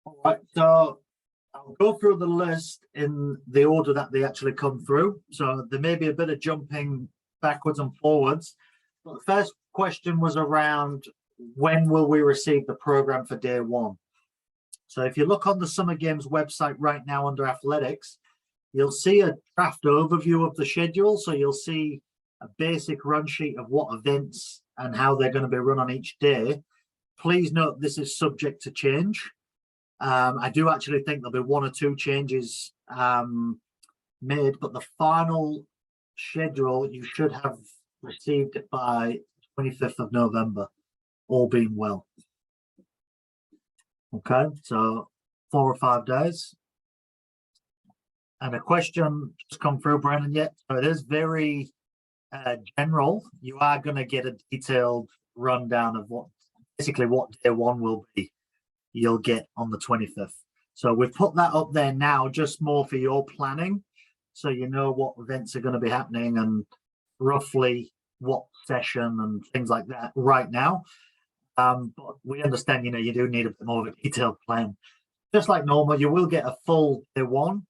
All right, so I'll go through the list in the order that they actually come through. So there may be a bit of jumping backwards and forwards. But the first question was around when will we receive the program for day one? So if you look on the Summer Games website right now under athletics, you'll see a draft overview of the schedule. So you'll see a basic run sheet of what events and how they're going to be run on each day. Please note this is subject to change. I do actually think there'll be one or two changes made, but the final schedule you should have received it by 25th of November, all being well. Okay, so 4 or 5 days. And a question just come through, Brandon, yet. So it is very general. You are going to get a detailed rundown of basically what day one will be. You'll get on the 25th. So we've put that up there now, just more for your planning. So you know what events are going to be happening and roughly what session and things like that right now. But we understand, you do need a bit more of a detailed plan. Just like normal, you will get a full day one.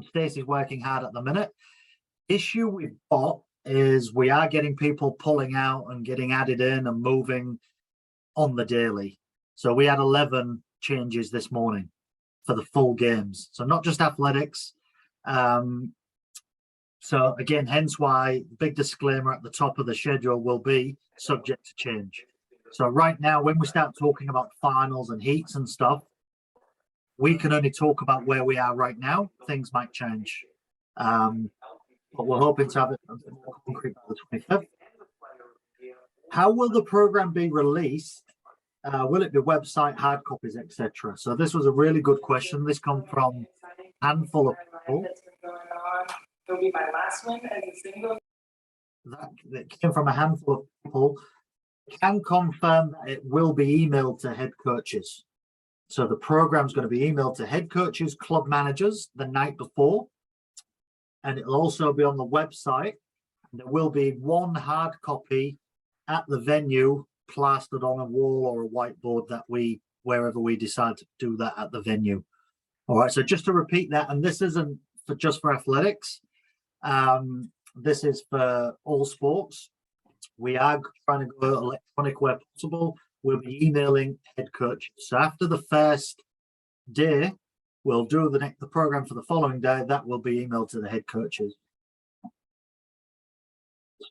Stacey's working hard at the minute. Issue we've got is we are getting people pulling out and getting added in and moving on the daily. So we had 11 changes this morning for the full games. So not just athletics. So again, hence why big disclaimer at the top of the schedule will be subject to change. So right now, when we start talking about finals and heats and stuff, we can only talk about where we are right now. Things might change. But we're hoping to have it a bit more concrete by the 25th. How will the program be released? Will it be website, hard copies, etc.? So this was a really good question. This comes from a handful of people. It'll be my last one as a single. That came from a handful of people. Can confirm that it will be emailed to head coaches. So the program's going to be emailed to head coaches, club managers the night before. And it'll also be on the website. There will be one hard copy at the venue plastered on a wall or a whiteboard that wherever we decide to do that at the venue. All right, so just to repeat that, and this isn't just for athletics, this is for all sports. We are trying to go electronic where possible. We'll be emailing head coaches. So after the first day, we'll do the program for the following day. That will be emailed to the head coaches.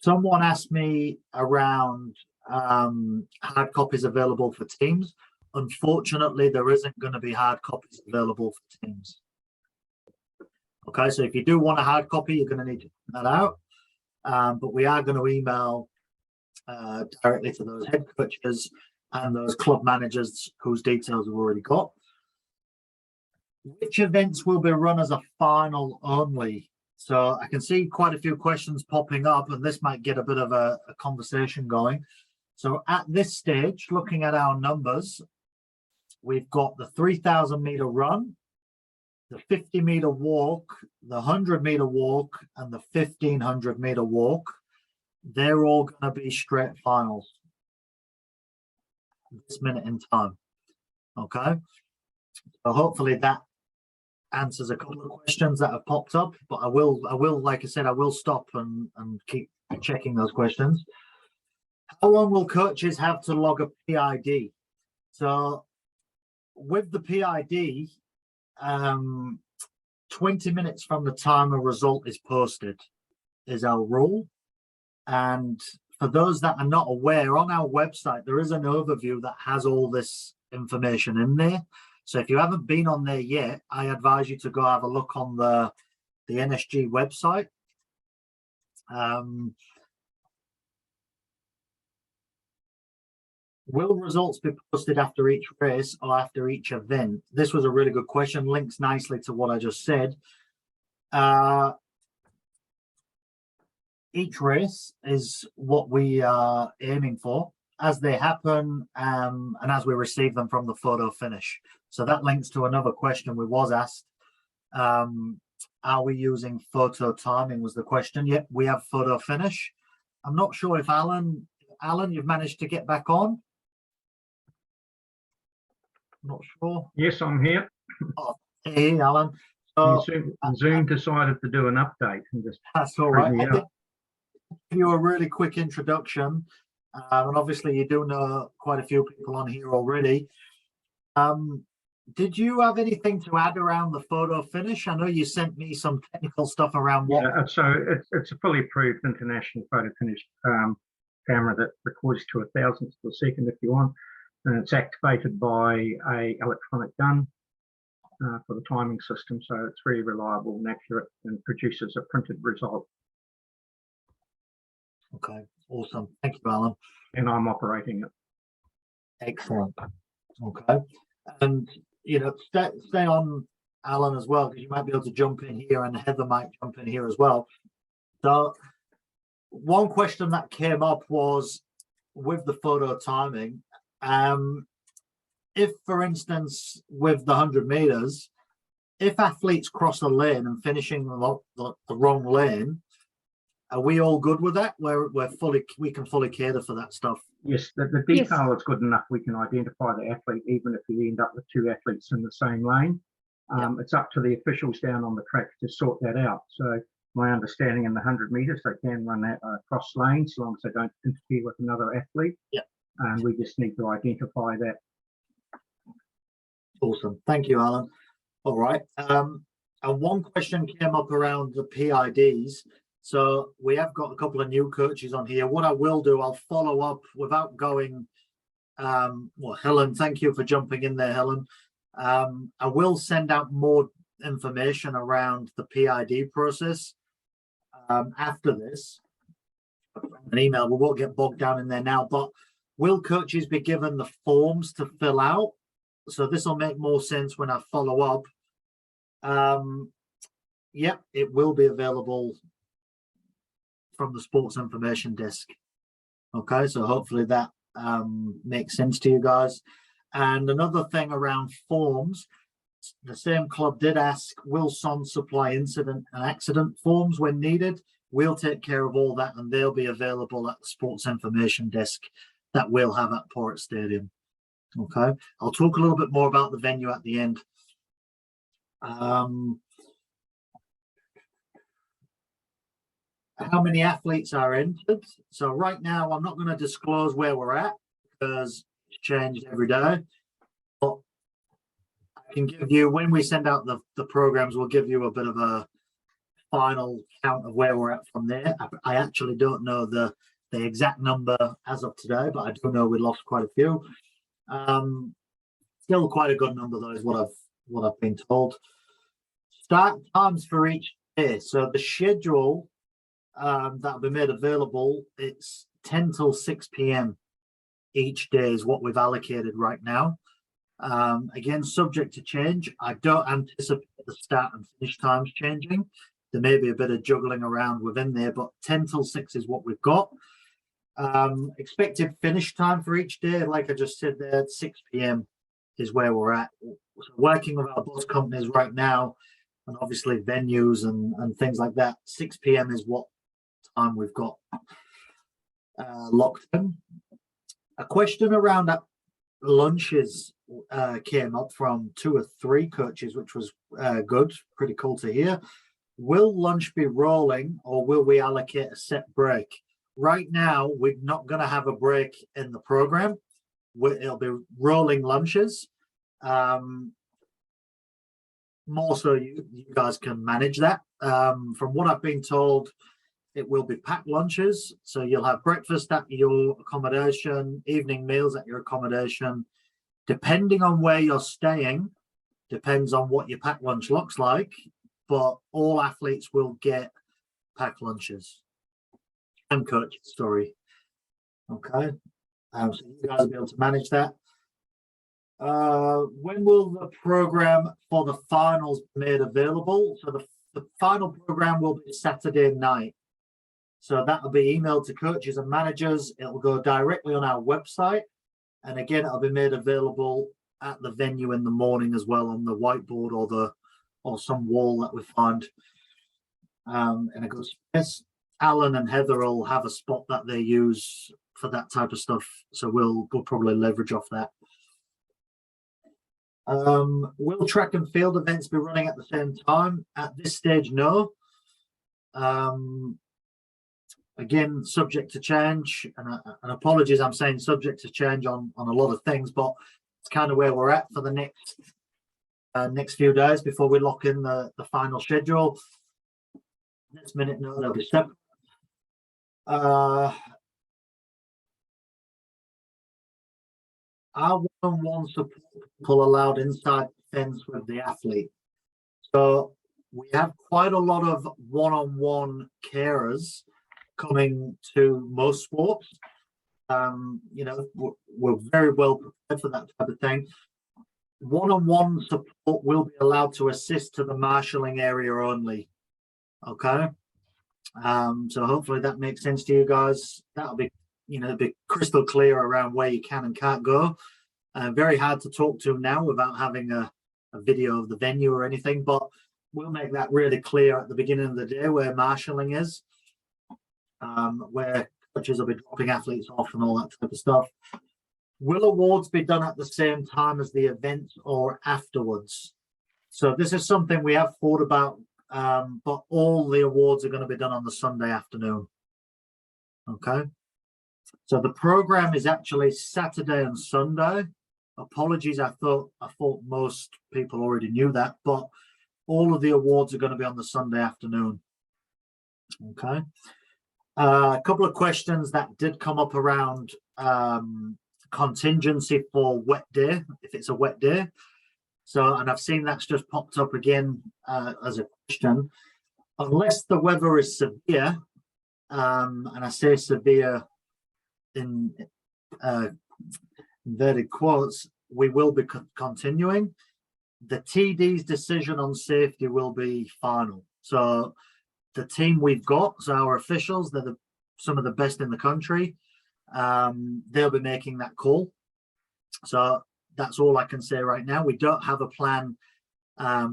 Someone asked me around hard copies available for teams. Unfortunately, there isn't going to be hard copies available for teams. Okay, so if you do want a hard copy, you're going to need to print that out. But we are going to email directly to those head coaches and those club managers whose details we've already got. Which events will be run as a final only? So I can see quite a few questions popping up, and this might get a bit of a conversation going. So at this stage, looking at our numbers, we've got the 3,000-meter run, the 50-meter walk, the 100-meter walk, and the 1,500-meter walk. They're all going to be straight finals this minute in time. Okay, so hopefully that answers a couple of questions that have popped up. But I will, like I said, I will stop and keep checking those questions. How long will coaches have to log a PID? So with the PID, 20 minutes from the time a result is posted is our rule. And for those that are not aware, on our website, there is an overview that has all this information in there. So if you haven't been on there yet, I advise you to go have a look on the NSG website. Will results be posted after each race or after each event? This was a really good question, links nicely to what I just said. Each race is what we are aiming for as they happen and as we receive them from the photo finish. So that links to another question we was asked. Are we using photo timing was the question. Yep, we have photo finish. I'm not sure if Alan, you've managed to get back on. Not sure. Yes, I'm here. Hey, Alan. And So Zoom decided to do an update and just that's all threw right. me I out. think give you a really quick introduction, and obviously you do know quite a few people on here already. Did you have anything to add around the photo finish? I know you sent me some technical stuff around what. So it's a fully approved international photo finish camera that records to 1,000th of a second if you want, and it's activated by a electronic gun for the timing system. So it's very reliable and accurate and produces a printed result. Okay, awesome. Thank you, Alan. And I'm operating it. Excellent. Okay, and you know, stay on Alan as well, because you might be able to jump in here, and Heather might jump in here as well. So one question that came up was with the photo timing. If, for instance, with the 100 meters, if athletes cross a lane and finishing the wrong lane, are we all good with that? We can fully cater for that stuff. Yes, the detail is good enough. We can identify the athlete even if we end up with two athletes in the same lane. It's up to the officials down on the track to sort that out. So my understanding in the 100 meters, they can run that cross lanes as long as they don't interfere with another athlete. And we just need to identify that. Awesome. Thank you, Alan. All right. And one question came up around the PIDs. So we have got a couple of new coaches on here. What I will do, I'll follow up without going. Well, Helen, thank you for jumping in there, Helen. I will send out more information around the PID process after this. An email. We won't get bogged down in there now, but will coaches be given the forms to fill out? So this will make more sense when I follow up. Yep, it will be available from the sports information desk. Okay, so hopefully that makes sense to you guys. And another thing around forms, the same club did ask, will Son supply incident and accident forms when needed? We'll take care of all that, and they'll be available at the sports information desk that we'll have at Porritt Stadium. Okay, I'll talk a little bit more about the venue at the end. How many athletes are entered? So right now, I'm not going to disclose where we're at because it's changed every day. But I can give you, when we send out the programs, we'll give you a bit of a final count of where we're at from there. I actually don't know the exact number as of today, but I do know we lost quite a few. Still quite a good number though, is what I've been told. Start times for each day. So the schedule that'll be made available, it's 10 till 6 p.m. each day is what we've allocated right now. Again, subject to change. I don't anticipate the start and finish times changing. There may be a bit of juggling around within there, but 10 till 6 is what we've got. Expected finish time for each day, like I just said there, 6 p.m. is where we're at. So working with our bus companies right now, and obviously venues and things like that, 6 p.m. is what time we've got locked in. A question around lunches came up from 2 or 3 coaches, which was good, pretty cool to hear. Will lunch be rolling, or will we allocate a set break? Right now, we're not going to have a break in the program. It'll be rolling lunches. More so you guys can manage that. From what I've been told, it will be packed lunches. So you'll have breakfast at your accommodation, evening meals at your accommodation. Depending on where you're staying, depends on what your packed lunch looks like. But all athletes will get packed lunches. And coach story. Okay. So you guys will be able to manage that. When will the program for the finals be made available? So the final program will be Saturday night. So that will be emailed to coaches and managers. It will go directly on our website. And again, it'll be made available at the venue in the morning as well, on the whiteboard or some wall that we find in a good space. Alan and Heather will have a spot that they use for that type of stuff. So we'll probably leverage off that. Will track and field events be running at the same time? At this stage, no. Again, subject to change, and apologies, I'm saying subject to change on a lot of things, but it's kind of where we're at for the next few days before we lock in the final schedule. Next minute, no, they'll be separate. Are one-on-one support people allowed inside the fence with the athlete? So we have quite a lot of one-on-one carers coming to most sports. You know, we're very well prepared for that type of thing. One-on-one support will be allowed to assist to the marshalling area only. Okay. So hopefully that makes sense to you guys. That'll be, you know, be crystal clear around where you can and can't go. Very hard to talk to now without having a video of the venue or anything, but we'll make that really clear at the beginning of the day where marshalling is, where coaches will be dropping athletes off and all that type of stuff. Will awards be done at the same time as the event or afterwards? So this is something we have thought about, but all the awards are going to be done on the Sunday afternoon. Okay. So the program is actually Saturday and Sunday. Apologies, I thought most people already knew that, but all of the awards are going to be on the Sunday afternoon. Okay. A couple of questions that did come up around contingency for wet day, if it's a wet day. So, and I've seen that's just popped up again as a question. Unless the weather is severe, and I say severe in inverted quotes, we will be continuing. The TD's decision on safety will be final. So the team we've got, so our officials, they're some of the best in the country. They'll be making that call. So that's all I can say right now. We don't have a plan.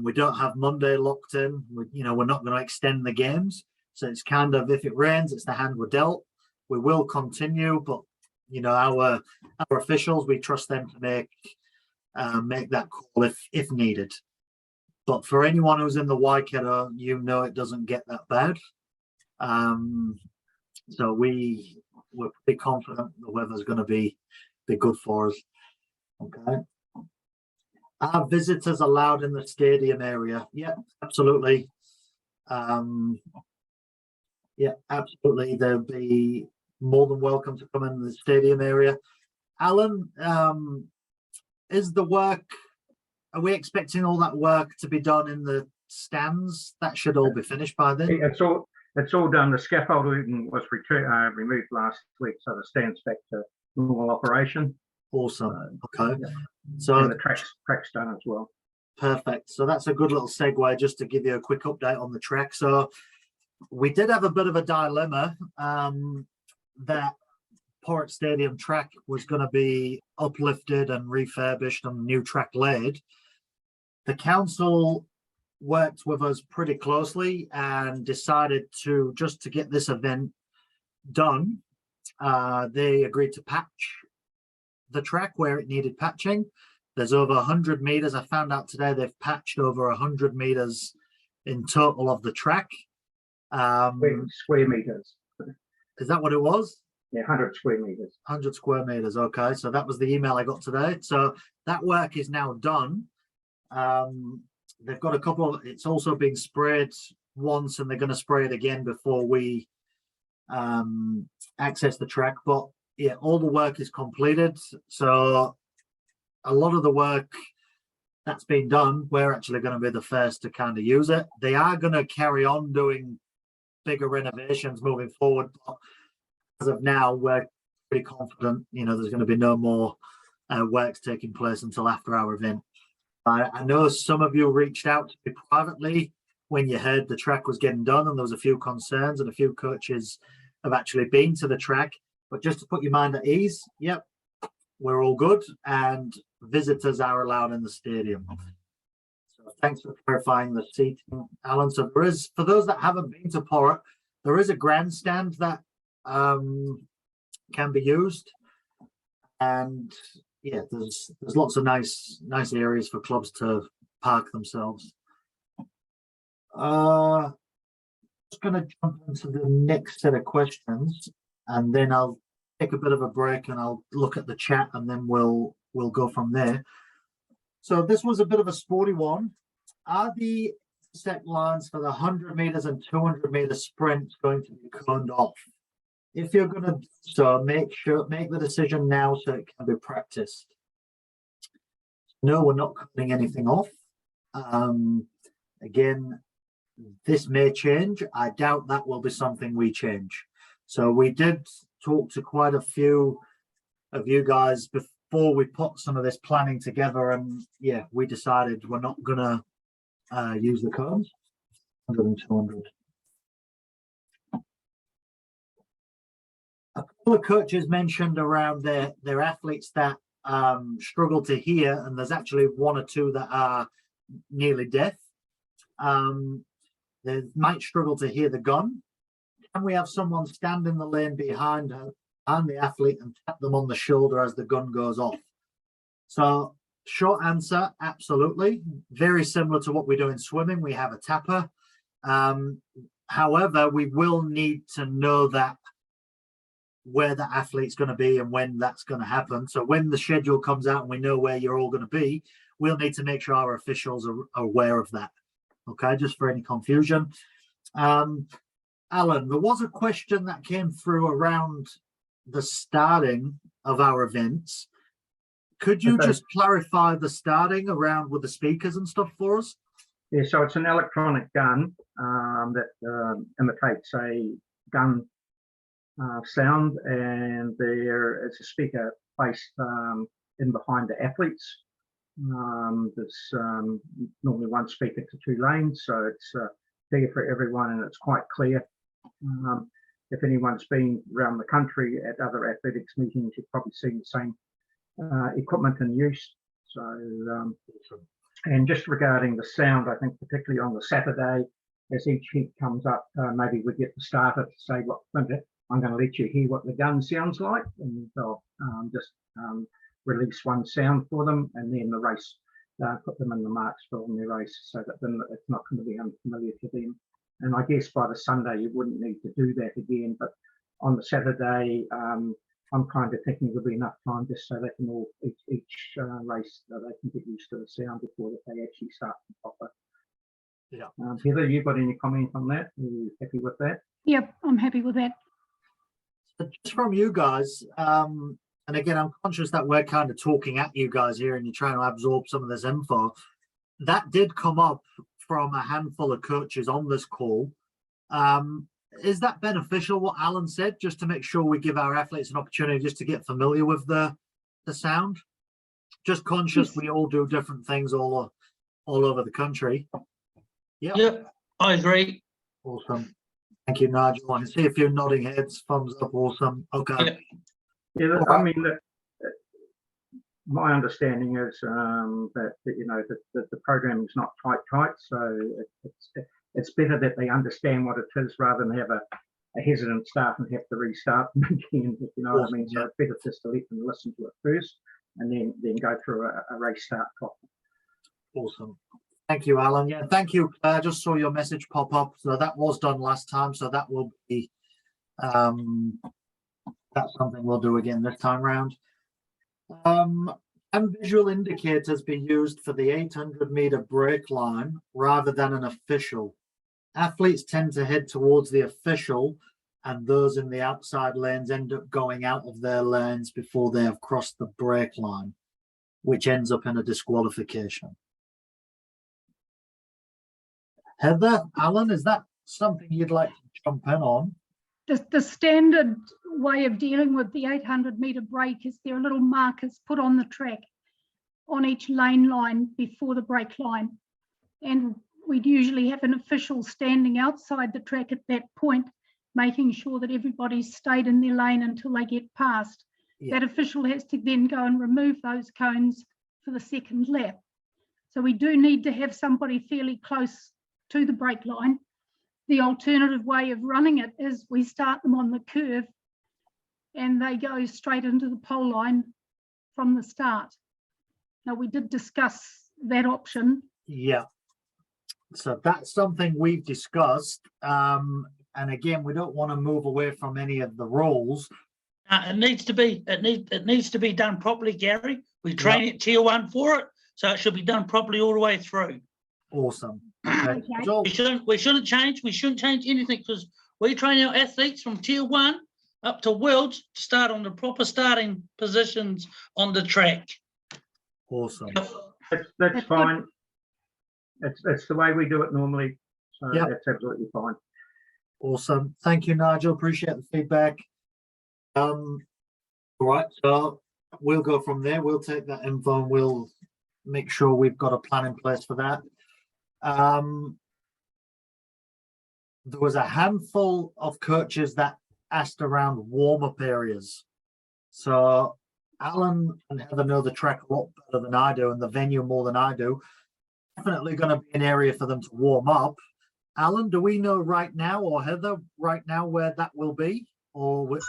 We don't have Monday locked in. We're not going to extend the games. So it's kind of, if it rains, it's the hand we're dealt. We will continue, but our officials, we trust them to make that call if needed. But for anyone who's in the Waikato, it doesn't get that bad. So we're pretty confident the weather's going to be good for us. Okay. Are visitors allowed in the stadium area? Yeah, absolutely. Yeah, absolutely. They'll be more than welcome to come in the stadium area. Alan, is the work, are we expecting all that work to be done in the stands? That should all be finished by then. It's all done. The scaffolding was removed last week, so the stand's back to normal operation. Awesome. Okay. Yeah. So and the track's done as well. Perfect. So that's a good little segue just to give you a quick update on the track. So we did have a bit of a dilemma that Port Stadium track was going to be uplifted and refurbished and new track laid. The council worked with us pretty closely and decided to get this event done. They agreed to patch the track where it needed patching. There's over 100 meters. I found out today they've patched over 100 meters in total of the track. Square meters. Is that what it was? Yeah, 100 square meters. 100 square meters. Okay, so that was the email I got today. So that work is now done. They've got a couple of, it's also been sprayed once and they're going to spray it again before we access the track. But yeah, all the work is completed. So a lot of the work that's been done, we're actually going to be the first to kind of use it. They are going to carry on doing bigger renovations moving forward. But as of now, we're pretty confident, there's going to be no more works taking place until after our event. I know some of you reached out to me privately when you heard the track was getting done, and there was a few concerns, and a few coaches have actually been to the track. But just to put your mind at ease, yep, we're all good, and visitors are allowed in the stadium. So thanks for clarifying the seating, Alan. So there is, for those that haven't been to Port, there is a grandstand that can be used, and yeah, there's lots of nice areas for clubs to park themselves. Just going to jump into the next set of questions, and then I'll take a bit of a break and I'll look at the chat, and then we'll go from there. So this was a bit of a sporty one. Are the set lines for the 100 meters and 200 meter sprints going to be coned off? If you're going to do so, make the decision now so it can be practiced. No, we're not cutting anything off. Again, this may change. I doubt that will be something we change. So we did talk to quite a few of you guys before we put some of this planning together, and yeah, we decided we're not gonna use the cones. 100 and 200. A couple of coaches mentioned around their athletes that struggle to hear, and there's actually one or two that are nearly deaf. They might struggle to hear the gun. Can we have someone stand in the lane behind her and the athlete and tap them on the shoulder as the gun goes off? So short answer, absolutely. Very similar to what we do in swimming. We have a tapper. However, we will need to know that where the athlete's going to be and when that's going to happen. So when the schedule comes out and we know where you're all going to be, we'll need to make sure our officials are aware of that. Okay, just for any confusion. Alan, there was a question that came through around the starting of our events. Could you just clarify the starting around with the speakers and stuff for us? Yeah, so it's an electronic gun that imitates a gun sound, and there is a speaker placed in behind the athletes. There's normally one speaker to two lanes, so it's there for everyone, and it's quite clear. If anyone's been around the country at other athletics meetings, you've probably seen the same equipment in use. So, and just regarding the sound, I think particularly on the Saturday, as each heat comes up, maybe we get the starter to say, "Look, I'm going to let you hear what the gun sounds like," and they'll just release one sound for them, and then the race, put them in the marks for their race, so that then it's not going to be unfamiliar to them. And I guess by the Sunday you wouldn't need to do that again, but on the Saturday, I'm kind of thinking there'll be enough time just so they can all each race, so they can get used to the sound before they actually start the proper. Yeah. Heather, you got any comment on that? Are you happy with that? Yep, I'm happy with that. Just from you guys, and again, I'm conscious that we're kind of talking at you guys here and you're trying to absorb some of this info. That did come up from a handful of coaches on this call. Is that beneficial, what Alan said, just to make sure we give our athletes an opportunity just to get familiar with the sound? Just conscious, Yes. we all do different things all over the country. Yeah. Yep, I agree. Awesome. Thank you, Nigel. I can see a few nodding heads, thumbs up. Awesome. Okay. Yeah, I mean, my understanding is that you know that the programming is not tight, so it's better that they understand what it is rather than have a hesitant start and have to restart again. You know what I mean? So it's better just to let them listen to it first, and then go through a race start properly. Awesome. Thank you, Alan. Yeah, thank you. I just saw your message pop up. So that was done last time. So that will be that's something we'll do again this time round. Can visual indicators be used for the 800 meter break line rather than an official? Athletes tend to head towards the official, and those in the outside lanes end up going out of their lanes before they have crossed the break line, which ends up in a disqualification. Heather, Alan, is that something you'd like to jump in on? The standard way of dealing with the 800 meter break is there are little markers put on the track on each lane line before the break line. And we'd usually have an official standing outside the track at that point, making sure that everybody's stayed in their lane until they get past. Yeah. That official has to then go and remove those cones for the second lap. So we do need to have somebody fairly close to the break line. The alternative way of running it is we start them on the curve and they go straight into the pole line from the start. Now, we did discuss that option. Yeah. So that's something we've discussed. And again, we don't want to move away from any of the rules. It needs to be done properly, Gary. We train at tier 1 for it, so it should be done properly all the way through. Awesome. Okay. Okay. Joel, We shouldn't change anything, because we train our athletes from tier 1 up to worlds to start on the proper starting positions on the track. awesome. That's fine. It's the way we do it normally. So Yep. that's absolutely fine. Awesome. Thank you, Nigel. Appreciate the feedback. All right, so we'll go from there. We'll take that info and we'll make sure we've got a plan in place for that. There was a handful of coaches that asked around warm-up areas. So Alan and Heather know the track a lot better than I do and the venue more than I do. Definitely going to be an area for them to warm up. Alan, do we know right now, or Heather right now, where that will be? Or with...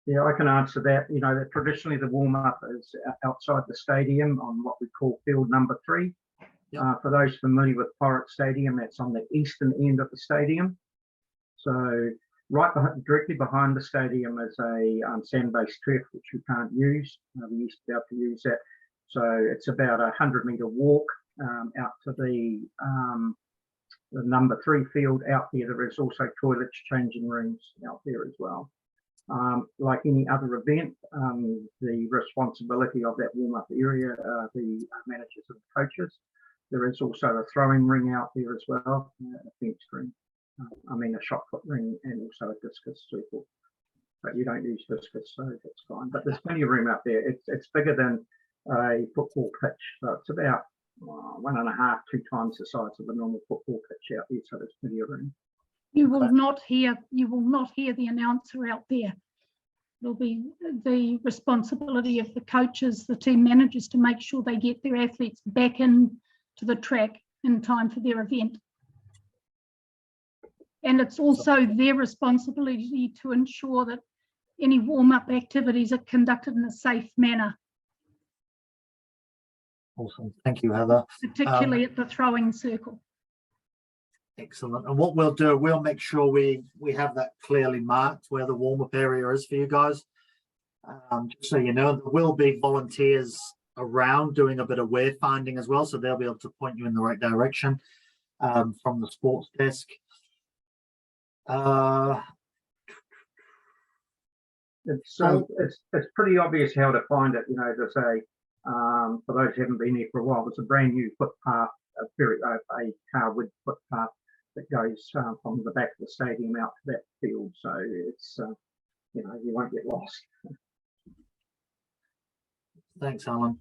Yeah, I can answer that. You know, that traditionally the warm-up is outside the stadium on what we call field number 3. Yep. For those familiar with Pirate Stadium, that's on the eastern end of the stadium. So directly behind the stadium is a sand-based turf, which we can't use. We used to be able to use that. So it's about a 100-metre walk out to the number 3 field out there. There is also toilets, changing rooms out there as well. Like any other event, the responsibility of that warm-up area are the managers and coaches. There is also a throwing ring out there as well, a fence ring, a shot put ring, and also a discus circle. But you don't use discus, so that's fine. But there's plenty of room out there. It's bigger than a football pitch, so it's about 1.5, 2 times the size of a normal football pitch out there. So there's plenty of room. You will not hear the announcer out there. It'll be the responsibility of the coaches, the team managers, to make sure they get their athletes back in to the track in time for their event. And it's also their responsibility to ensure that any warm-up activities are conducted in a safe manner, Awesome. Thank you, Heather. particularly at the throwing circle. Excellent. And what we'll do, we'll make sure we have that clearly marked where the warm-up area is for you guys. Just so you know, there will be volunteers around doing a bit of wayfinding as well, so they'll be able to point you in the right direction from the sports desk. It's pretty obvious how to find it. You know, to say for those who haven't been here for a while, there's a brand new footpath, a car width footpath that goes from the back of the stadium out to that field. So it's you won't get lost. Thanks, Alan.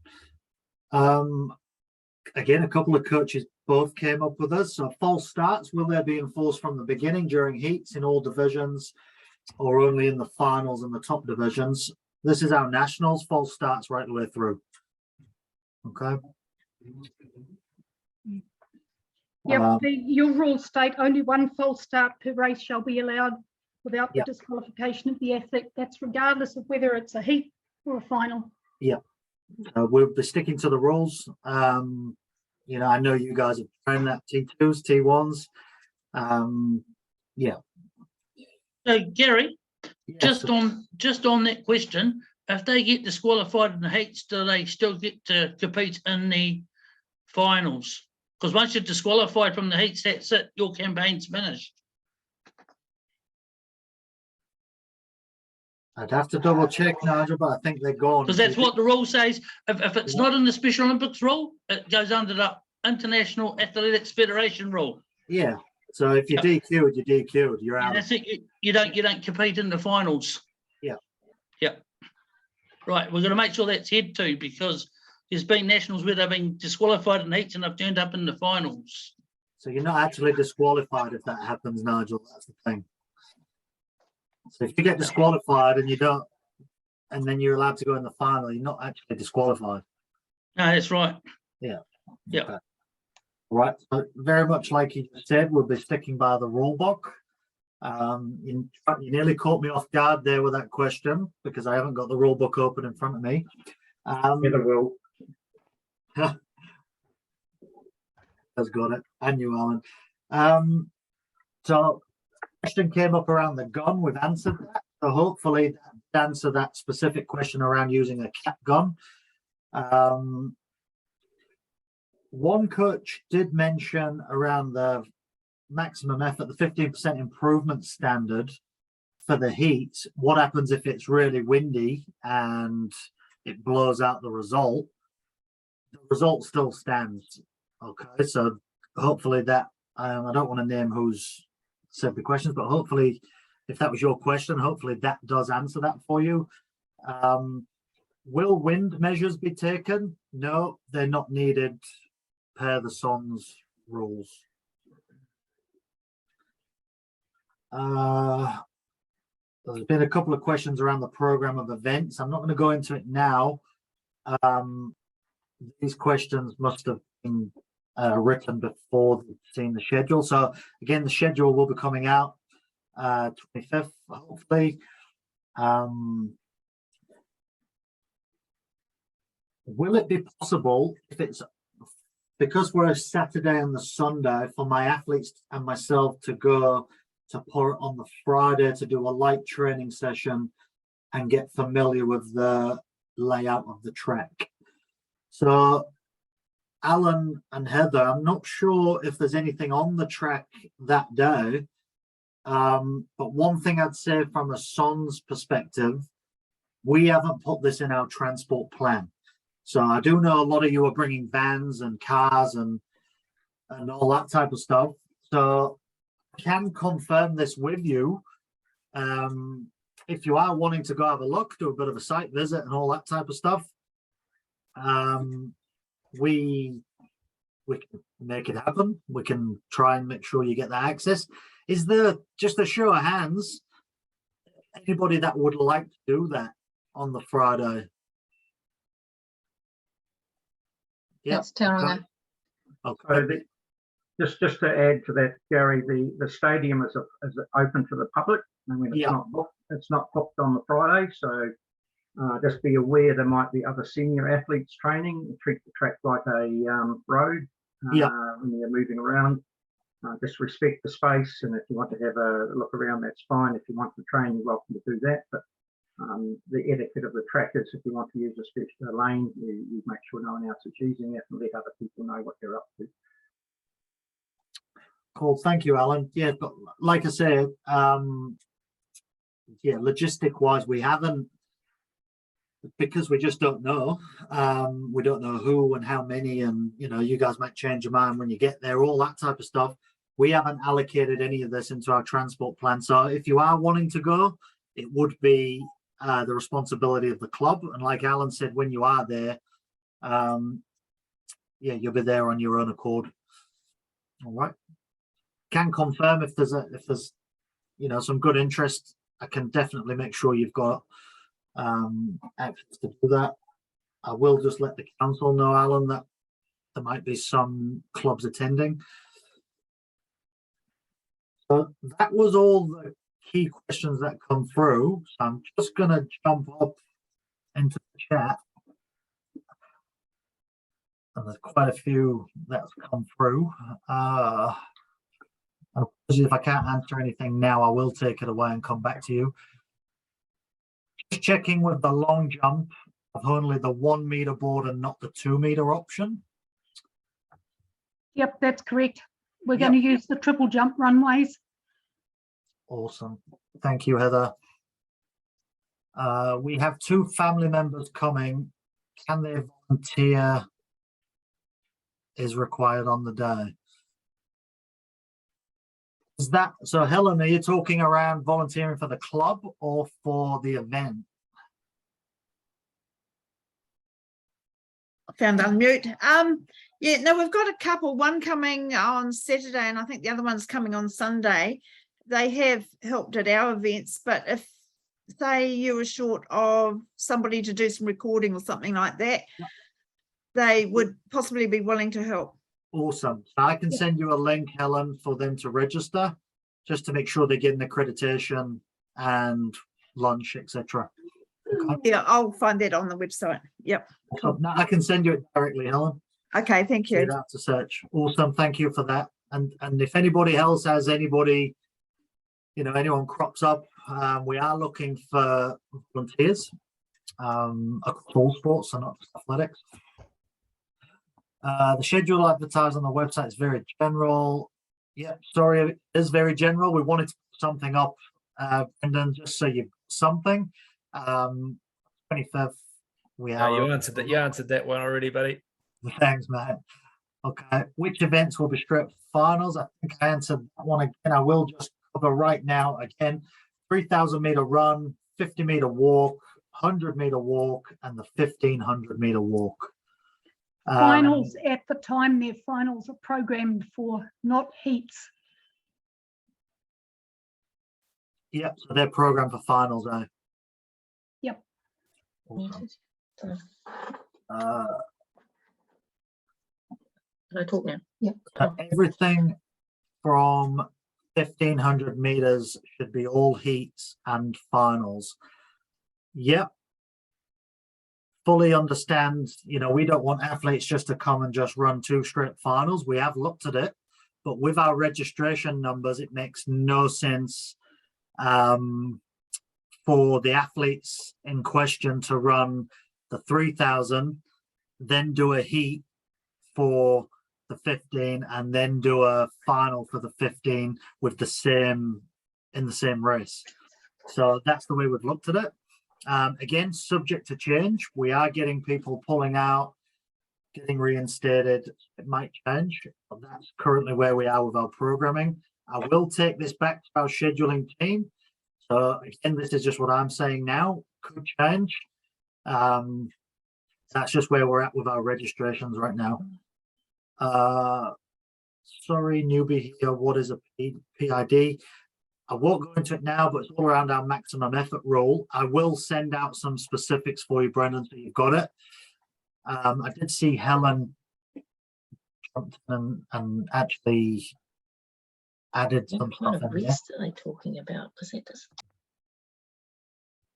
Again, a couple of coaches both came up with us. So false starts, will they be enforced from the beginning during heats in all divisions, or only in the finals and the top divisions? This is our nationals, false starts right the way through. Okay. Yep, your rules state only 1 false start per race shall be allowed without the Yep. disqualification of the athlete. That's regardless of whether it's a heat or a final. We'll be sticking to the rules. I know you guys have trained that T2s, T1s. So Gary, Yes, just on that question, if they get disqualified in the heats, do they still get to compete in the finals? Because once you're disqualified from the heats, that's it. Your campaign's finished. I'd have to double check, Nigel, but I think they're gone. Because that's what the rule says. If it's not in the Special Olympics rule, it goes under the International Athletics Federation rule. Yeah. So if you're DQ'd, you're DQ'd. You're Yeah, out. that's it. You don't compete in the finals. Yeah. Yeah. Right. We're going to make sure that's head to, because there's been nationals where they've been disqualified in heats and they've turned up in the finals. So you're not actually disqualified if that happens, Nigel. That's the thing. So if you get disqualified and you don't, and then you're allowed to go in the final, you're not actually disqualified. No, that's right. Yeah. Yeah. Right. So very much like you said, we'll be sticking by the rule book. You nearly caught me off guard there with that question, because I haven't got the rule book open in front of me. Heather will. Has got it. And you, Alan. So question came up around the gun. We've answered that. So hopefully that answer that specific question around using a cap gun. One coach did mention around the maximum effort, the 15% improvement standard for the heat. What happens if it's really windy and it blows out the result? The result still stands. Okay, so hopefully that I don't want to name who's said the questions, but hopefully, if that was your question, hopefully that does answer that for you. Will wind measures be taken? No, they're not needed per the SONS rules. There's been a couple of questions around the program of events. I'm not going to go into it now. These questions must have been written before seeing the schedule. So again, the schedule will be coming out 25th, hopefully. Will it be possible, if it's because we're a Saturday and the Sunday, for my athletes and myself to go to Port on the Friday to do a light training session and get familiar with the layout of the track? So Alan and Heather, I'm not sure if there's anything on the track that day, but one thing I'd say from a SONS perspective, we haven't put this in our transport plan. So I do know a lot of you are bringing vans and cars and all that type of stuff. So I can confirm this with you. If you are wanting to go have a look, do a bit of a site visit and all that type of stuff, we can make it happen. We can try and make sure you get that access. Is there, just a show of hands, anybody that would like to do that on the Friday? That's Tauranga. Okay. Just to add to that, Gary, the stadium is open to the public. I mean, it's not booked on the Friday, so just be aware there might be other senior athletes training. Treat the track like a road when you're moving around. Just respect the space, and if you want to have a look around, that's fine. If you want to train, you're welcome to do that. But the etiquette of the track is, if you want to use a special lane, you make sure no one else is using it and let other people know what they're up to. Cool, thank you, Alan. Yeah, but like I said, logistic wise, we haven't, because we just don't know. We don't know who and how many, and you guys might change your mind when you get there, all that type of stuff. We haven't allocated any of this into our transport plan. So if you are wanting to go, it would be the responsibility of the club. And like Alan said, when you are there, you'll be there on your own accord. All right. Can confirm if there's some good interest. I can definitely make sure you've got access to do that. I will just let the council know, Alan, that there might be some clubs attending. So that was all the key questions that come through. So I'm just going to jump up into the chat. And there's quite a few that's come through. If I can't answer anything now, I will take it away and come back to you. Just checking with the long jump of only the 1 meter board and not the 2 meter option. Yep, that's correct. We're going to use the triple jump runways. Awesome. Thank you, Heather. We have 2 family members coming. Can they volunteer? Is required on the day. Is that so, Helen? Are you talking around volunteering for the club or for the event? Found unmute. No, we've got a couple, one coming on Saturday and I think the other one's coming on Sunday. They have helped at our events, but if say you were short of somebody to do some recording or something like that, they would possibly be willing to help. Awesome. I can send you a link, Helen, for them to register, just to make sure they get an accreditation and lunch, etc. Yeah, I'll find that on the website. Yep. So, no, I can send you it directly, Helen. Okay, thank So you you. don't have to search. Awesome, thank you for that. And if anybody else has anybody, anyone crops up, we are looking for volunteers across all sports, so not just athletics. The schedule advertised on the website is very general. Yeah, sorry, it is very general. We wanted to put something up, Brendan, just so you've something. 25th, we No, are. you answered that one already, buddy. Thanks, mate. Okay, which events will be straight finals? I think I answered that one again. I will just cover right now again. 3,000 meter run, 50 meter walk, 100 meter walk, and the 1,500 meter walk. Finals at the time their finals are programmed for, not heats. Yep, so they're programmed for finals, eh? Yep. Awesome. Can I talk now? Yep. Everything from 1,500 meters should be all heats and finals. Yep. Fully understand, we don't want athletes just to come and just run 2 straight finals. We have looked at it, but with our registration numbers, it makes no sense for the athletes in question to run the 3,000, then do a heat for the 15, and then do a final for the 15 with in the same race. So that's the way we've looked at it. Again, subject to change. We are getting people pulling out, getting reinstated. It might change, but that's currently where we are with our programming. I will take this back to our scheduling team. So again, this is just what I'm saying now. Could change. That's just where we're at with our registrations right now. Sorry, newbie here. What is a PID? I won't go into it now, but it's all around our maximum effort rule. I will send out some specifics for you, Brendan, so you've got it. I did see Helen and actually added some What kind stuff of in there. rest are they talking about? Because it does.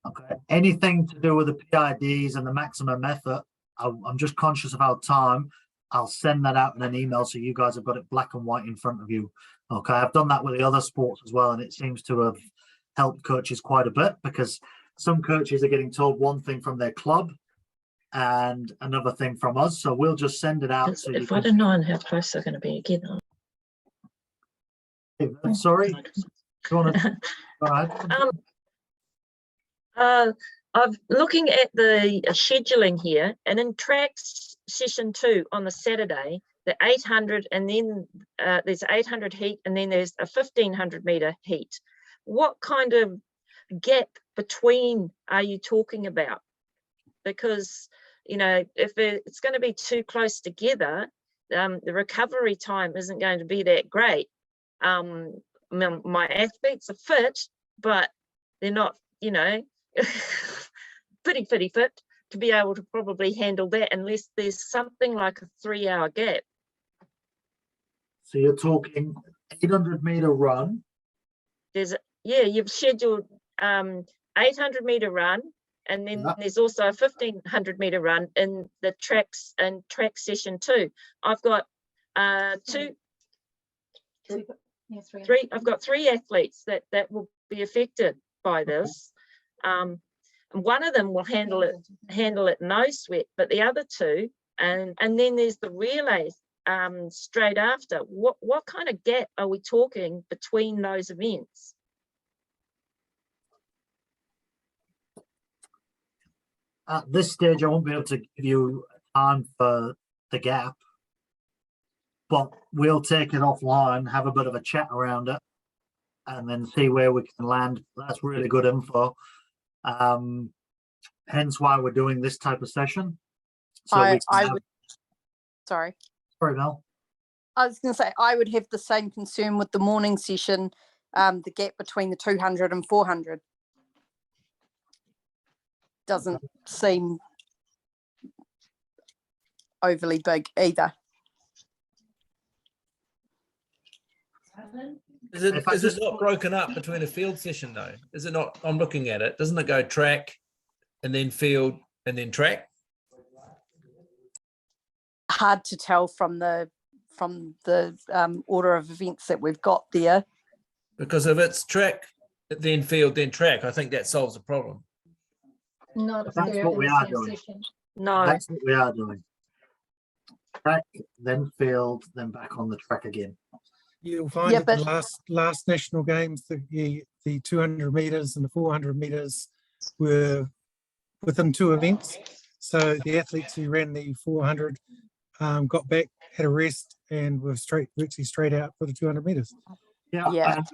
Okay. Anything to do with the PIDs and the maximum effort, I'm just conscious of our time. I'll send that out in an email so you guys have got it black and white in front of you. Okay, I've done that with the other sports as well, and it seems to have helped coaches quite a bit, because some coaches are getting told one thing from their club and another thing from us. So we'll just send it out. So If I'd have known how close they're going to be again. Sorry, go on. Go ahead. I'm looking at the scheduling here, and in tracks session 2 on the Saturday, the 800, and then there's 800 heat, and then there's a 1,500 meter heat. What kind of gap between are you talking about? Because, if it's going to be too close together, the recovery time isn't going to be that great. My athletes are fit, but they're not, pretty fit to be able to probably handle that, unless there's something like a 3-hour gap. So you're talking 800 meter run. You've scheduled 800 meter run, and then there's also a 1,500 meter run in the tracks and track session 2. I've got three athletes that will be affected by this. One of them will handle it no sweat, but the other 2, and then there's the relays straight after. What kind of gap are we talking between those events? At this stage, I won't be able to give you time for the gap, but we'll take it offline, have a bit of a chat around it, and then see where we can land. That's really good info. Hence why we're doing this type of session. So Sorry, Mel. I was going to say, I would have the same concern with the morning session, the gap between the 200 and 400. Doesn't seem overly big either. Is it not broken up between a field session though? Is it not? I'm looking at it. Doesn't it go track, and then field and then track? Hard to tell from the order of events that we've got there. Because if it's track, then field, then track, I think that solves the problem. Not if That's they're what in we the are same doing. session. No, That's what we are doing. Track, then field, then back on the track again. You'll find Yeah, at the but- last national games, the 200 meters and the 400 meters were within 2 events. So the athletes who ran the 400 got back, had a rest, and were virtually straight out for the 200 meters. Yeah. Yeah. and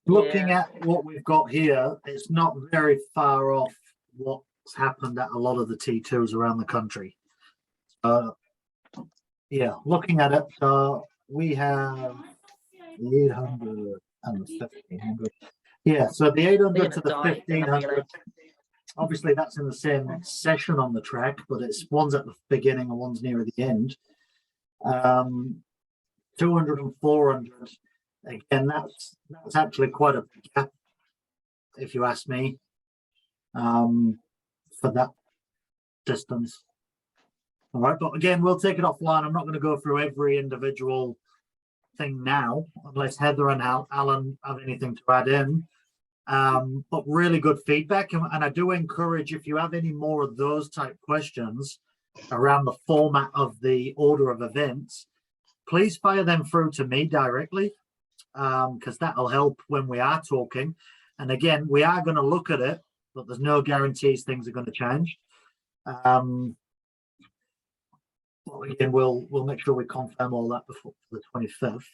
looking at what we've got here, it's not very far off what's happened at a lot of the T2s around the country. Yeah, looking at it, we have the 800 and the 1500. Yeah, so the 800 to the 1500. Obviously, that's in the same session on the track, but it's one's at the beginning and one's near the end. 200 and 400. Again, that's actually quite a big gap, if you ask me, for that distance. All right, but again, we'll take it offline. I'm not going to go through every individual thing now, unless Heather and Alan have anything to add in. But really good feedback, and I do encourage, if you have any more of those type questions around the format of the order of events, please fire them through to me directly, because that'll help when we are talking. And again, we are going to look at it, but there's no guarantees things are going to change. But again, we'll make sure we confirm all that before the 25th.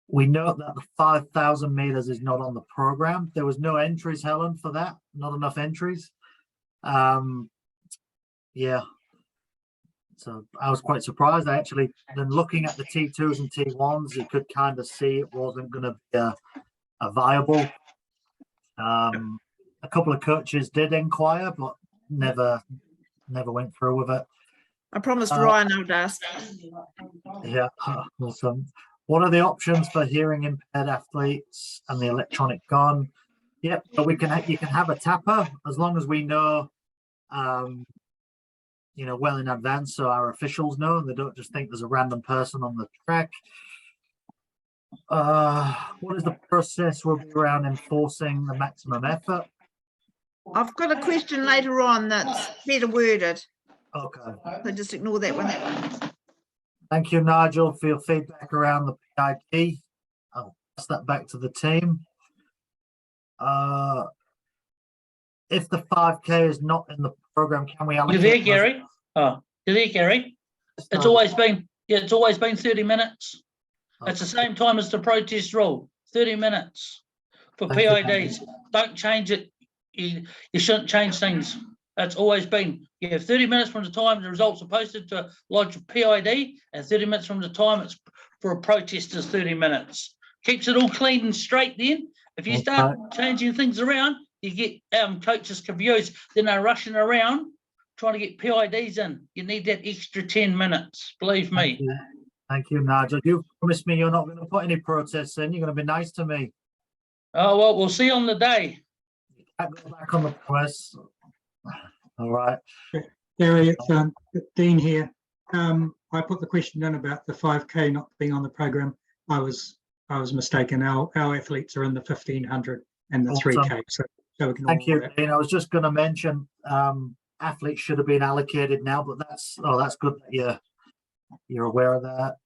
We note that the 5,000 meters is not on the program. There was no entries, Helen, for that. Not enough entries. Yeah. So I was quite surprised. I actually, then looking at the T2s and T1s, you could kind of see it wasn't going to be a viable. A couple of coaches did inquire, but never went through with it. I promised Ryan I would ask. Yeah, awesome. What are the options for hearing impaired athletes and the electronic gun? Yep, but you can have a tapper as long as we know, well in advance, so our officials know and they don't just think there's a random person on the track. What is the process will be around enforcing the maximum effort? I've got a question later on that's better worded, Okay. so just ignore that one. Thank you, Nigel, for your feedback around the PID. I'll pass that back to the team. If the 5K is not in the program, can we You allocate? there, Gary? Oh, you there, Gary? It's always been 30 minutes. It's the same time as the protest rule, 30 minutes for Thank you, PIDs. Don't change it. You shouldn't change things. It's always been, you have 30 minutes from the time the results are posted to lodge a PID, and 30 minutes from the time it's for a protest is 30 minutes. Keeps it all clean and straight then. If you start changing things around, you get coaches confused. Then they're rushing around trying to get PIDs in. You need that extra 10 minutes, believe me. Thank you, Nigel. You promised me you're not going to put any protests in. You're going to be nice to me. Oh, well, we'll see on the day. Can't go back on the promise. All right. Gary, it's Dean here. I put the question in about the 5K not being on the program. I was mistaken. Our athletes are in the 1500 and the Awesome. 3K. So we can Thank all you, that. Dean. I was just going to mention athletes should have been allocated now, but that's good that you're aware of that.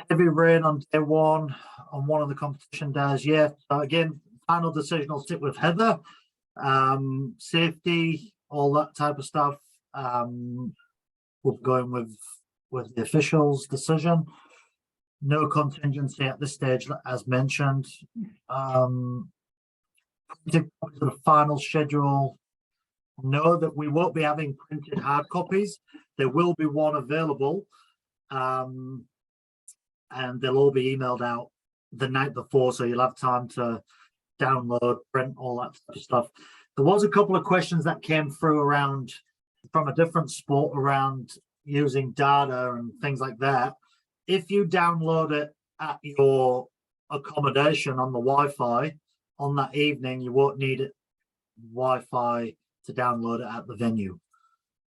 Heavy rain on day one on one of the competition days. Yeah. So again, final decision will sit with Heather. Safety, all that type of stuff. We're going with the officials' decision. No contingency at this stage, as mentioned. The final schedule. Know that we won't be having printed hard copies. There will be one available, and they'll all be emailed out the night before, so you'll have time to download, print, all that sort of stuff. There was a couple of questions that came through around from a different sport around using data and things like that. If you download it at your accommodation on the Wi-Fi on that evening, you won't need it Wi-Fi to download it at the venue.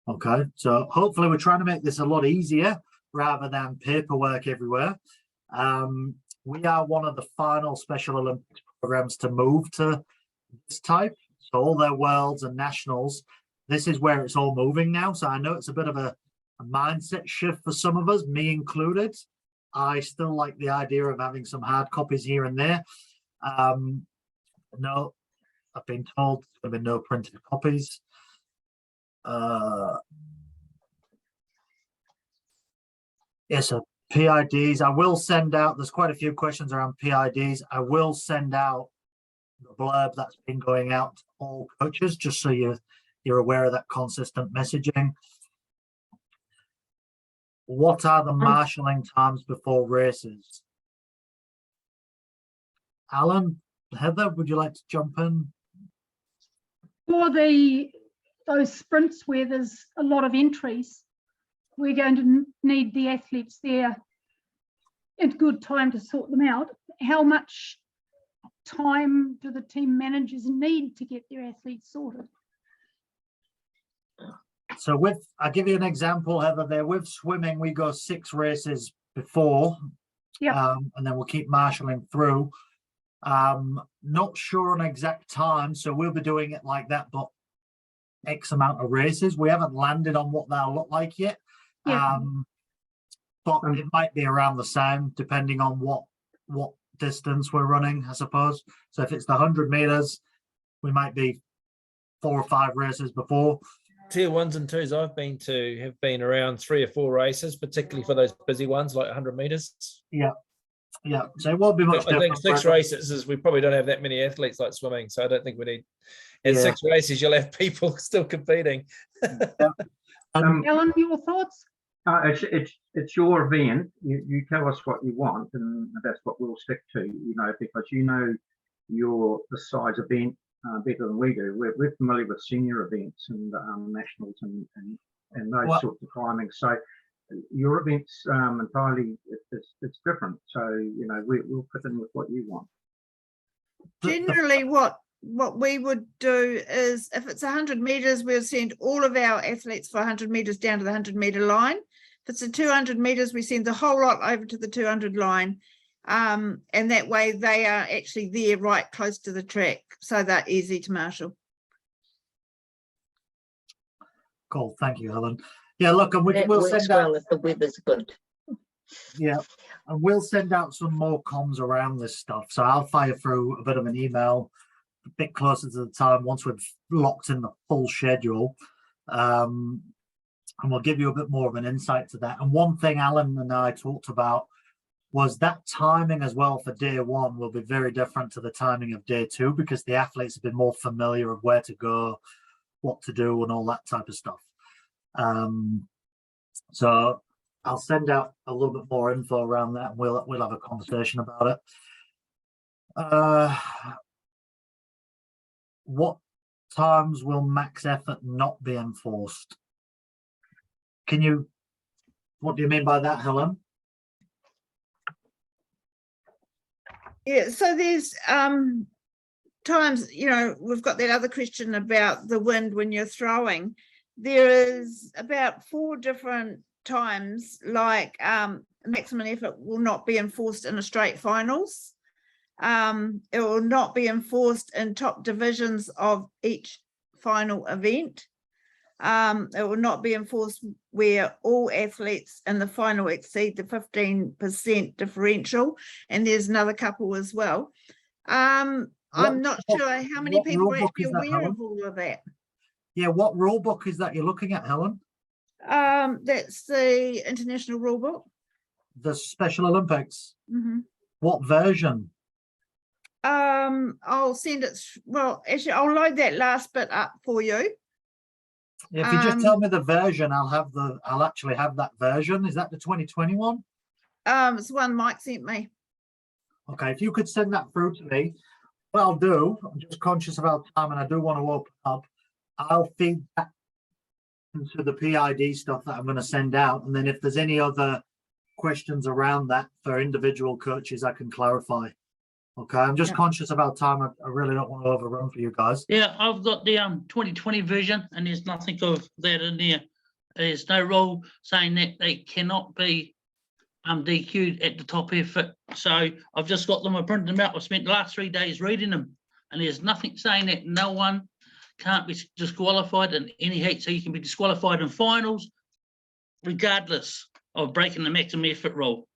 Okay, so hopefully we're trying to make this a lot easier rather than paperwork everywhere. We are one of the final Special Olympics programs to move to this type. So all their worlds and nationals, this is where it's all moving now. So I know it's a bit of a mindset shift for some of us, me included. I still like the idea of having some hard copies here and there. No, I've been told there'll be no printed copies. Yes, so PIDs, I will send out, there's quite a few questions around PIDs. I will send out the blurb that's been going out to all coaches, just so you're aware of that consistent messaging. What are the marshalling times before races? Alan, Heather, would you like to jump in? For those sprints where there's a lot of entries, we're going to need the athletes there in good time to sort them out. How much time do the team managers need to get their athletes sorted? So I'll give you an example, Heather, there with swimming, we go 6 races before, and then we'll keep marshalling through. Not sure on exact time, so we'll be doing it like that, but X amount of races. We haven't landed on what they'll look like yet. But it might be around the same, depending on what distance we're running, I suppose. So if it's the 100 meters, we might be 4 or 5 races before. Tier 1s and 2s I've been to have been around 3 or 4 races, particularly for those busy ones like 100 meters. Yeah. So it won't be much I think different. 6 races is we probably don't have that many athletes like swimming, so I don't think we need. In 6 races, you'll have people still competing. Alan, your thoughts? It's your event. You tell us what you want, and that's what we'll stick to. Because you're the size event better than we do. We're familiar with senior events and nationals and those sorts of timings. So your events entirely it's different. So we'll fit in with what you want. Generally, what we would do is, if it's 100 meters, we'll send all of our athletes for 100 meters down to the 100-meter line. If it's a 200 meters, we send the whole lot over to the 200 line. And that way they are actually there right close to the track, so they're easy to marshal. Cool, thank you, Helen. Yeah, look, and we'll works send out. well if the weather's good. Yeah, and we'll send out some more comms around this stuff. So I'll fire through a bit of an email a bit closer to the time once we've locked in the full schedule. And we'll give you a bit more of an insight to that. And one thing Alan and I talked about was that timing as well for day 1 will be very different to the timing of day 2, because the athletes have been more familiar of where to go, what to do, and all that type of stuff. So I'll send out a little bit more info around that, and we'll have a conversation about it. What times will max effort not be enforced? What do you mean by that, Helen? Yeah, so there's times, we've got that other question about the wind when you're throwing. There is about 4 different times, like maximum effort will not be enforced in a straight finals. It will not be enforced in top divisions of each final event. It will not be enforced where all athletes in the final exceed the 15% differential, and there's another couple as well. I'm not sure how many people are actually aware of all of that. Yeah, what rule book is that you're looking at, Helen? That's the international rule book. The Special Olympics. Mm-hmm. What version? I'll send it. Well, actually, I'll load that last bit up for you. If you just tell me the version, I'll actually have that version. Is that the 2021? It's the one Mike sent me. Okay, if you could send that through to me, what I'll do, I'm just conscious of our time and I do want to open up, I'll feed that into the PID stuff that I'm going to send out. And then if there's any other questions around that for individual coaches, I can clarify. Okay, I'm just Yeah. conscious about time. I really don't want to overrun for you guys. Yeah, I've got the 2020 version and there's nothing of that in there. There's no rule saying that they cannot be DQ'd at the top effort. So I've just got them, I printed them out. I spent the last 3 days reading them and there's nothing saying that no one can't be disqualified in any heat. So you can be disqualified in finals regardless of breaking the maximum effort rule.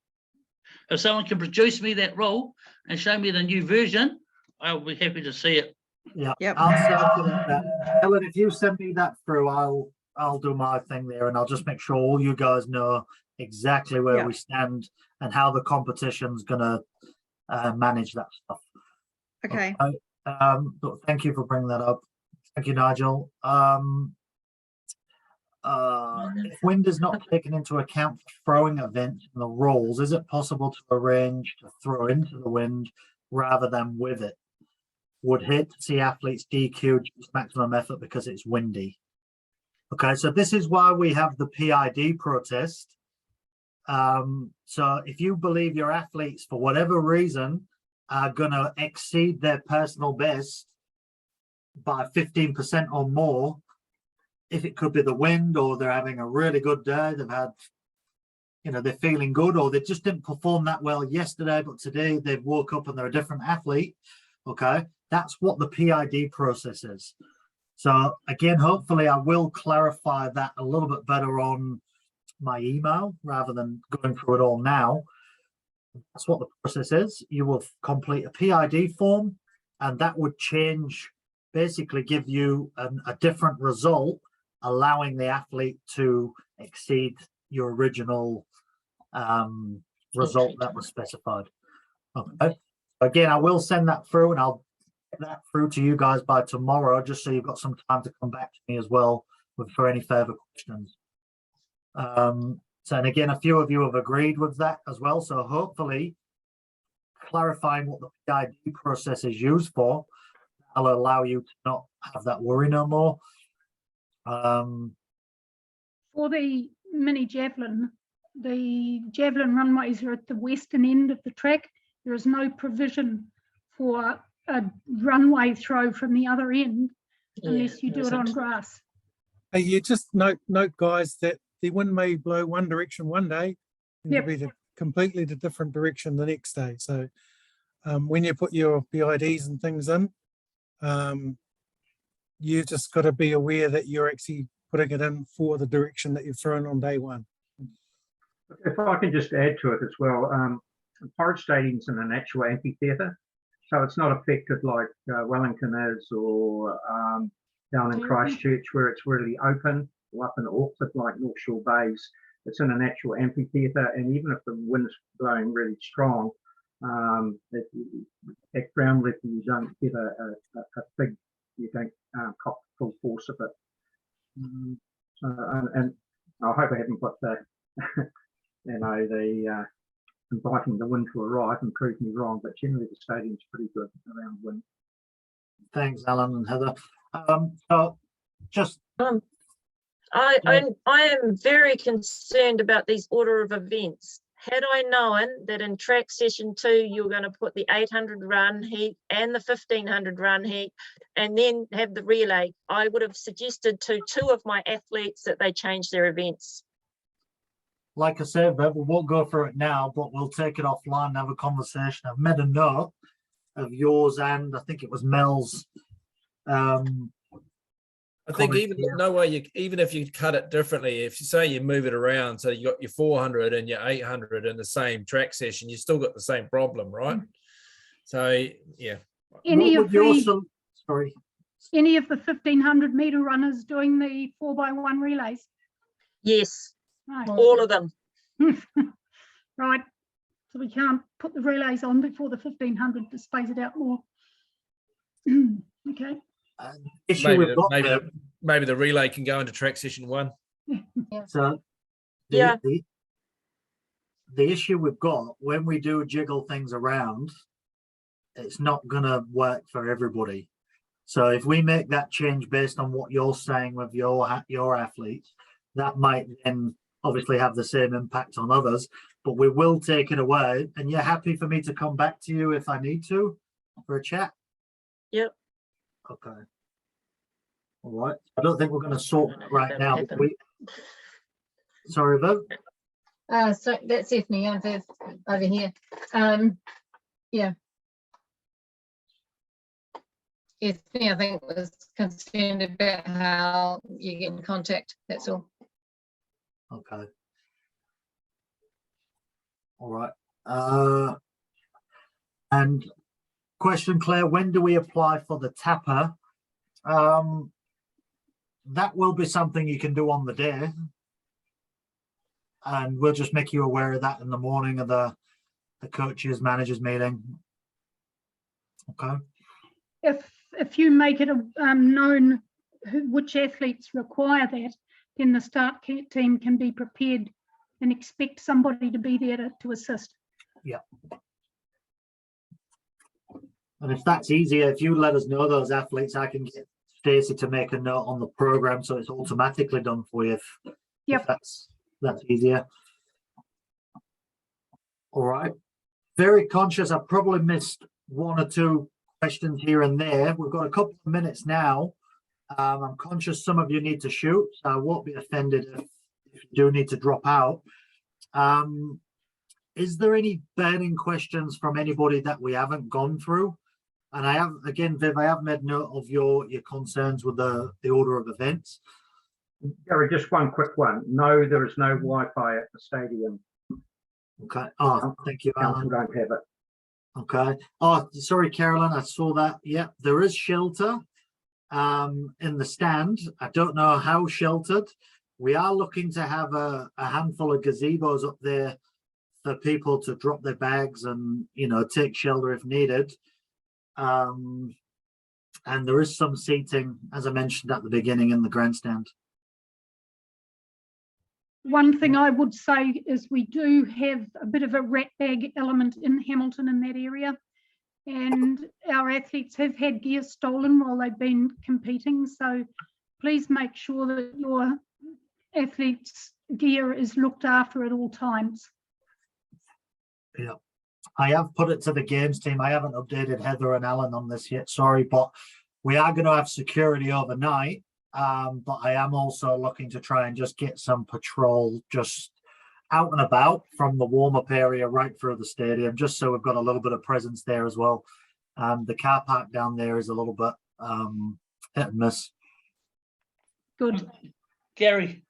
If someone can produce me that rule and show me the new version, I'll be happy to see it. Yeah, Yep. I'll circulate that. Ellen, if you send me that through, I'll do my thing there, and I'll just make sure all you guys know exactly where Yeah. we stand and how the competition's gonna manage that stuff. Okay. But thank you for bringing that up. Thank you, Nigel. If wind is not taken into account for throwing events in the rules, is it possible to arrange to throw into the wind rather than with it? Would hate to see athletes DQ'd to maximum effort because it's windy. Okay, so this is why we have the PID protest. So if you believe your athletes, for whatever reason, are going to exceed their personal best by 15% or more, if it could be the wind or they're having a really good day, they've had, they're feeling good, or they just didn't perform that well yesterday, but today they've woke up and they're a different athlete. Okay, that's what the PID process is. So again, hopefully I will clarify that a little bit better on my email rather than going through it all now. That's what the process is. You will complete a PID form and that would change, basically give you a different result, allowing the athlete to exceed your original result that was specified. Okay. Again, I will send that through and I'll get that through to you guys by tomorrow, just so you've got some time to come back to me as well for any further questions. So, and again, a few of you have agreed with that as well. So hopefully clarifying what the PID process is used for, will allow you to not have that worry no more. For the mini javelin, the javelin runways are at the western end of the track. There is no provision for a runway throw from the other end unless you do it on grass. Hey, you just note, guys, that the wind may blow one direction one day and Yep. it'll be completely the different direction the next day. So when you put your PIDs and things in, you just got to be aware that you're actually putting it in for the direction that you've thrown on day one. If I can just add to it as well, Forage Stadium's in an actual amphitheatre, so it's not affected like Wellington is, or down in Christchurch where it's really open, or up in Auckland like North Shore Bays. It's in an actual amphitheatre, and even if the wind's blowing really strong, at ground level you don't get a big, you don't cop full force of it. And I hope I haven't got the the inviting the wind to arrive and prove me wrong, but generally the stadium's pretty good around wind. Thanks, Alan and Heather. So just I am very concerned about these order of events. Had I known that in track session 2 you were going to put the 800 run heat and the 1500 run heat and then have the relay, I would have suggested to 2 of my athletes that they change their events. like I said, we won't go through it now, but we'll take it offline and have a conversation. I've made a note of yours and I think it was Mel's. I think comment even here. no way even if you cut it differently, if you say you move it around, so you got your 400 and your 800 in the same track session, you still got the same problem, right? So yeah. Any What of would you the also, sorry, any of the 1500 meter runners doing the 4x1 relays? Yes, Right. all of them. Right. So we can't put the relays on before the 1500 to space it out more. Okay. issue Maybe we've got there, maybe the relay can go into track session 1. so Yeah. the issue we've got when we do jiggle things around, it's not gonna work for everybody. So if we make that change based on what you're saying with your athletes, that might then obviously have the same impact on others. but we will take it away. And you're happy for me to come back to you if I need to for a chat? Yep. Okay. All right. I don't think we're going to sort I don't know that how right that now. would But sorry, Viv. So that's Stephanie, I'm Viv over here. Yeah. Stephanie, I think, was concerned about how you get in contact, that's all. Okay. All right. And question, Claire, when do we apply for the TAPA? That will be something you can do on the day. And we'll just make you aware of that in the morning of the coaches, managers meeting. Okay. If you make it known which athletes require that, then the start team can be prepared and expect somebody to be there to assist. Yeah. And if that's easier, if you let us know those athletes, I can get Stacey to make a note on the program so it's automatically done for you. If that's easier. All right. Very conscious. I probably missed one or two questions here and there. We've got a couple of minutes now. I'm conscious some of you need to shoot, so I won't be offended if you do need to drop out. Is there any burning questions from anybody that we haven't gone through? And I have, again, Viv, I have made note of your concerns with the order of events. Gary, just one quick one. No, there is no Wi-Fi at the stadium. Okay. Oh, thank you, Council Alan. don't have it. Okay. Oh, sorry, Carolyn, I saw that. Yeah, there is shelter in the stand. I don't know how sheltered. We are looking to have a handful of gazebos up there for people to drop their bags and, take shelter if needed. And there is some seating, as I mentioned at the beginning, in the grandstand. One thing I would say is we do have a bit of a rat bag element in Hamilton in that area. And our athletes have had gear stolen while they've been competing. So please make sure that your athletes' gear is looked after at all times. Yeah. I have put it to the games team. I haven't updated Heather and Alan on this yet, sorry, but we are going to have security overnight. But I am also looking to try and just get some patrol just out and about from the warm-up area right through the stadium, just so we've got a little bit of presence there as well. The car park down there is a little bit hit and miss. Good. Gary,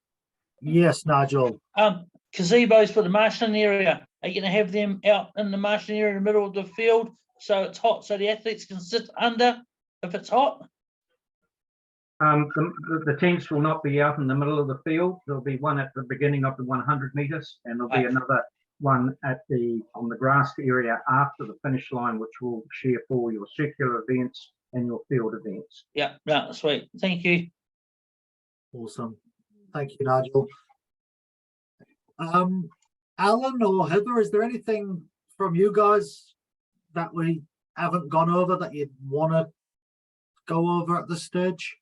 Yes, Nigel. gazebos for the marshalling area. Are you going to have them out in the marshalling area in the middle of the field so it's hot so the athletes can sit under if it's hot? The tents will not be out in the middle of the field. There'll be one at the beginning of the 100 meters, and there'll be another one on the grass area after the finish line, which will share for your circular events and your field events. Yeah, sweet. Thank you. Awesome. Thank you, Nigel. Alan or Heather, is there anything from you guys that we haven't gone over that you'd want to go over at this stage?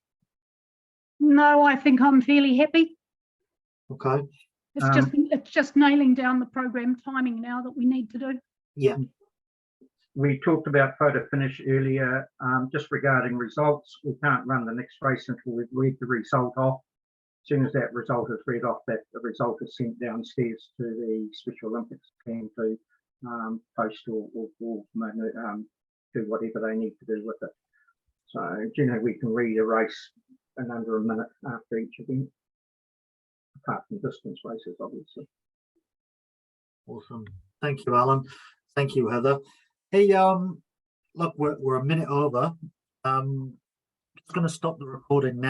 No, I think I'm fairly happy. Okay. It's just nailing down the program timing now that we need to do. Yeah. We talked about photo finish earlier, just regarding results. We can't run the next race until we've read the result off. As soon as that result is read off, the result is sent downstairs to the Special Olympics team to post or do whatever they need to do with it. So, we can read a race in under a minute after each event, apart from distance races, obviously. Awesome. Thank you, Alan. Thank you, Heather. Hey, look, we're a minute over. Just going to stop the recording now.